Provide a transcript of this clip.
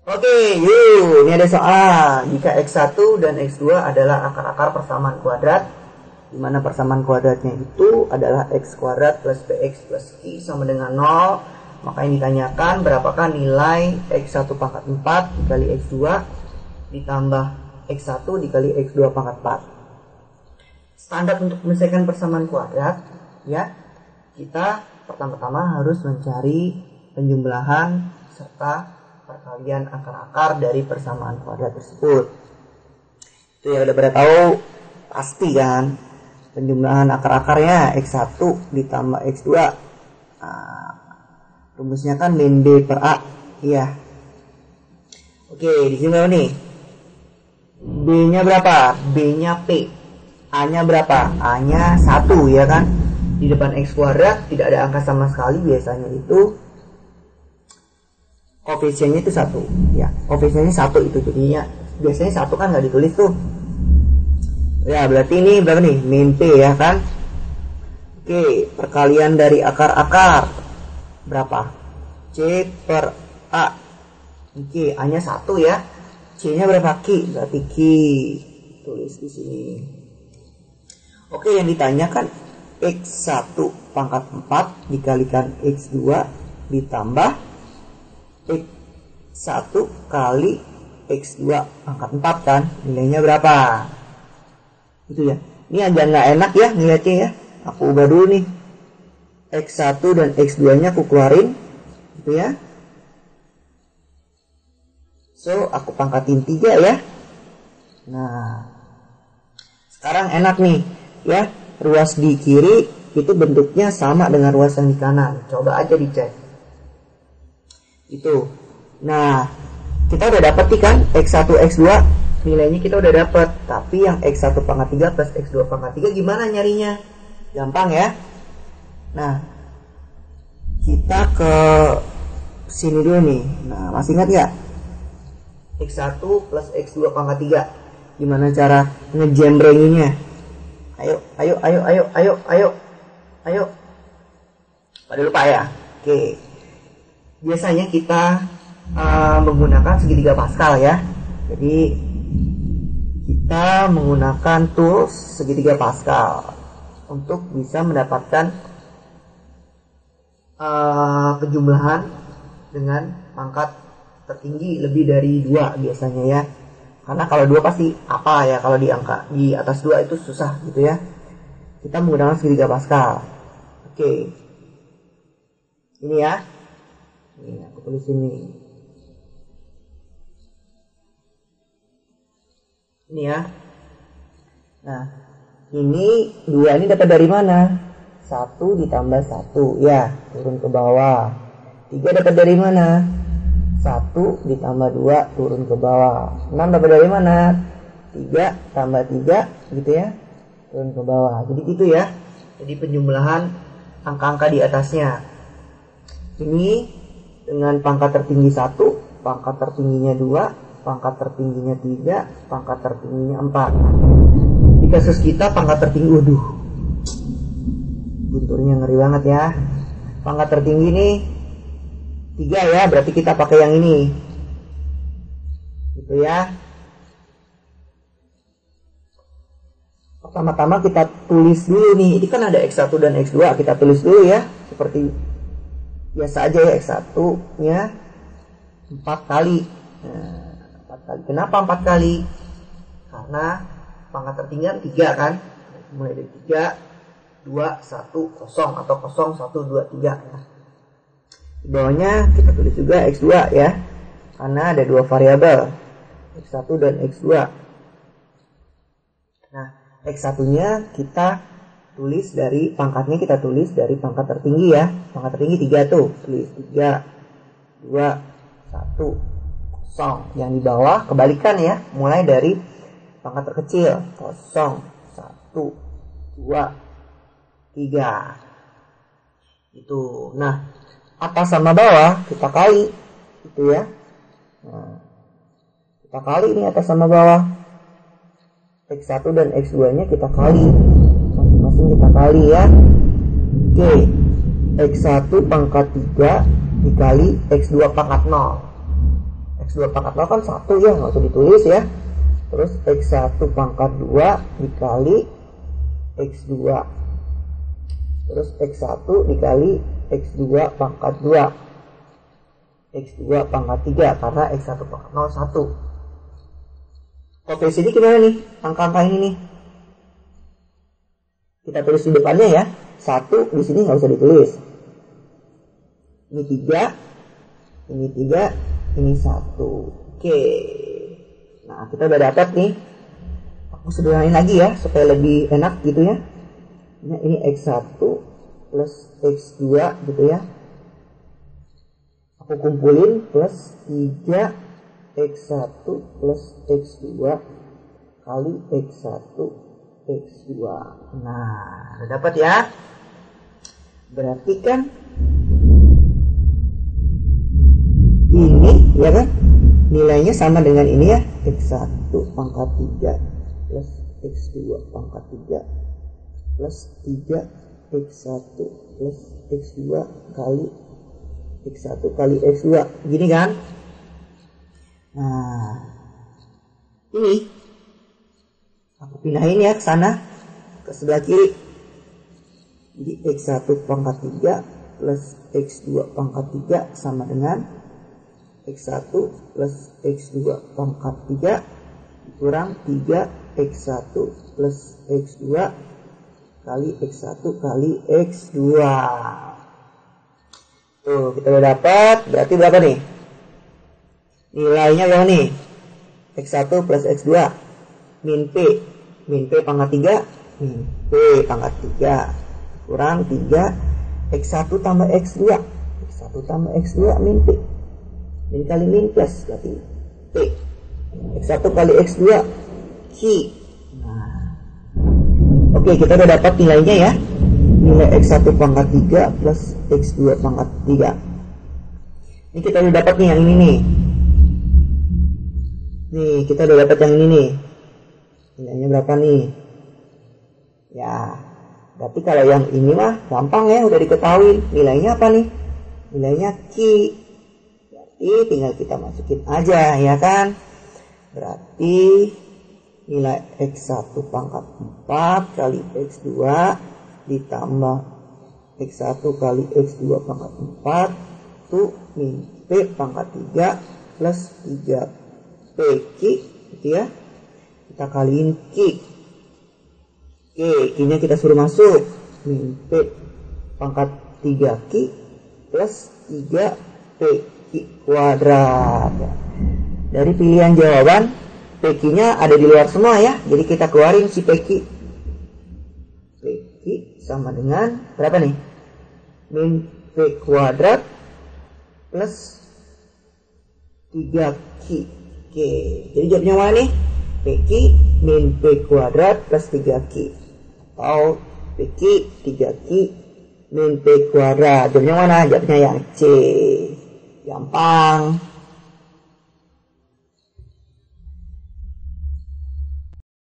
Oke, yuk, ini ada soal. Jika X1 dan X2 adalah akar-akar persamaan kuadrat, di mana persamaan kuadratnya itu adalah X kuadrat plus BX plus Q sama dengan 0, maka yang ditanyakan berapakah nilai X1 pangkat 4 dikali X2 ditambah X1 dikali X2 pangkat 4. Standar untuk menyelesaikan persamaan kuadrat, ya, kita pertama-tama harus mencari penjumlahan serta perkalian akar-akar dari persamaan kuadrat tersebut. Itu ya udah pada tahu pasti kan, penjumlahan akar-akarnya X1 ditambah X2. Rumusnya kan min B per A. Iya. Oke, di sini nih. B-nya berapa? B-nya P. A-nya berapa? A-nya 1 ya kan. Di depan X kuadrat tidak ada angka sama sekali, biasanya itu koefisiennya itu 1 ya, koefisiennya 1 itu, jadinya biasanya 1 kan nggak ditulis tuh ya, berarti ini berapa nih, min P ya kan. Oke, perkalian dari akar-akar berapa? C per A. Oke, A nya 1 ya, C nya berapa? Q, berarti Q, tulis di sini. Oke, yang ditanyakan X1 pangkat 4 dikalikan X2 ditambah X1 kali X2 pangkat 4 kan, nilainya berapa? Itu ya. Ini aja nggak enak ya ngeliatnya ya. Aku ubah dulu nih. X1 dan X2 nya aku keluarin gitu ya. So, aku pangkatin 3 ya. Nah, sekarang enak nih ya. Ruas di kiri itu bentuknya sama dengan ruas yang di kanan. Coba aja dicek. Itu. Nah, kita udah dapat nih kan X1 X2 nilainya kita udah dapat, tapi yang X1 pangkat 3 plus X2 pangkat 3 gimana nyarinya? Gampang ya. Nah, kita ke sini dulu nih. Nah, masih ingat nggak? X1 plus X2 pangkat 3. Gimana cara ngejembrenginnya? Ayo. Pada lupa ya? Oke. Biasanya kita menggunakan segitiga Pascal ya. Jadi kita menggunakan tools segitiga Pascal untuk bisa mendapatkan kejumlahan dengan pangkat tertinggi lebih dari 2 biasanya ya. Karena kalau 2 pasti apa ya, kalau di angka di atas 2 itu susah gitu ya. Kita menggunakan segitiga Pascal. Oke. Ini ya. Ini aku tulis ini. Ini ya. Nah, ini 2 ini dapat dari mana? 1 ditambah 1 ya, turun ke bawah. 3 dapat dari mana? 1 ditambah 2 turun ke bawah. 6 dapat dari mana? 3 tambah 3 gitu ya, turun ke bawah. Jadi gitu ya. Jadi penjumlahan angka-angka di atasnya. Ini dengan pangkat tertinggi 1, pangkat tertingginya 2, pangkat tertingginya 3, pangkat tertingginya 4. Di kasus kita pangkat tertinggi, waduh, gunturnya ngeri banget ya. Pangkat tertinggi nih 3 ya, berarti kita pakai yang ini gitu ya. Pertama-tama kita tulis dulu nih, ini kan ada X1 dan X2, kita tulis dulu ya, seperti biasa aja ya. X1 nya 4 kali. Nah, 4 kali. Kenapa 4 kali? Karena pangkat tertinggi kan 3 kan. Mulai dari 3, 2, 1, 0 atau 0, 1, 2, 3 ya. Di bawahnya kita tulis juga X2 ya. Karena ada 2 variabel, X1 dan X2. Nah, X1 nya kita tulis dari pangkatnya, kita tulis dari pangkat tertinggi ya. Pangkat tertinggi 3 tuh, tulis 3, 2, 1, 0. Yang di bawah kebalikan ya, mulai dari pangkat terkecil, 0, 1, 2, 3 itu. Nah, atas sama bawah kita kali gitu ya. Nah, kita kali ini atas sama bawah. X1 dan X2 nya kita kali, masing-masing kita kali ya. Oke, X1 pangkat 3 dikali X2 pangkat 0. X2 pangkat 0 kan 1 ya, nggak usah ditulis ya. Terus X1 pangkat 2 dikali X2. Terus X1 dikali X2 pangkat 2. X2 pangkat 3 karena X1 pangkat 0 1. Koefisien ini gimana nih? Angka-angka ini nih. Kita tulis di depannya ya. 1 di sini nggak usah ditulis. Ini 3, ini 3, ini 1. Oke. Nah, kita udah dapat nih. Aku sederhanain lagi ya supaya lebih enak gitu ya. Nah, ini X1 plus X2 gitu ya. Aku kumpulin plus 3 X1 plus X2 kali X1 X2. Nah, udah dapat ya. Berarti kan ini ya kan nilainya sama dengan ini ya, X1 pangkat 3 plus X2 pangkat 3 plus 3 X1 plus X2 kali X1 kali X2 gini kan. Nah, ini aku pindahin ya ke sana, ke sebelah kiri. Jadi X1 pangkat 3 plus X2 pangkat 3 sama dengan X1 plus X2 pangkat 3 kurang 3 X1 plus X2 kali X1 kali X2. Tuh, kita udah dapat. Berarti berapa nih? Nilainya berapa nih? X1 plus X2 min P. Min P pangkat 3 min P pangkat 3 kurang 3 X1 tambah X2. X1 tambah X2 min P. Min kali min plus berarti P. X1 kali X2 Q. Nah, oke, kita udah dapat nilainya ya. Nilai X1 pangkat 3 plus X2 pangkat 3. Ini kita udah dapat nih yang ini nih. Nih, kita udah dapat yang ini nih. Nilainya berapa nih? Ya, berarti kalau yang ini mah gampang ya, udah diketahui. Nilainya apa nih? Nilainya Q. Berarti tinggal kita masukin aja ya kan. Berarti nilai X1 pangkat 4 kali X2 ditambah X1 kali X2 pangkat 4 itu min P pangkat 3 plus 3 PQ gitu ya. Kita kaliin Q. Oke, Q-nya kita suruh masuk. Min P pangkat 3Q plus 3 PQ kuadrat. Dari pilihan jawaban PQ-nya ada di luar semua ya. Jadi kita keluarin si PQ. PQ sama dengan berapa nih? Min P kuadrat plus 3Q. Oke, jadi jawabnya mana nih? PQ min P kuadrat plus 3Q. Atau PQ 3Q min P kuadrat. Jawabnya mana? Jawabnya yang C. Gampang.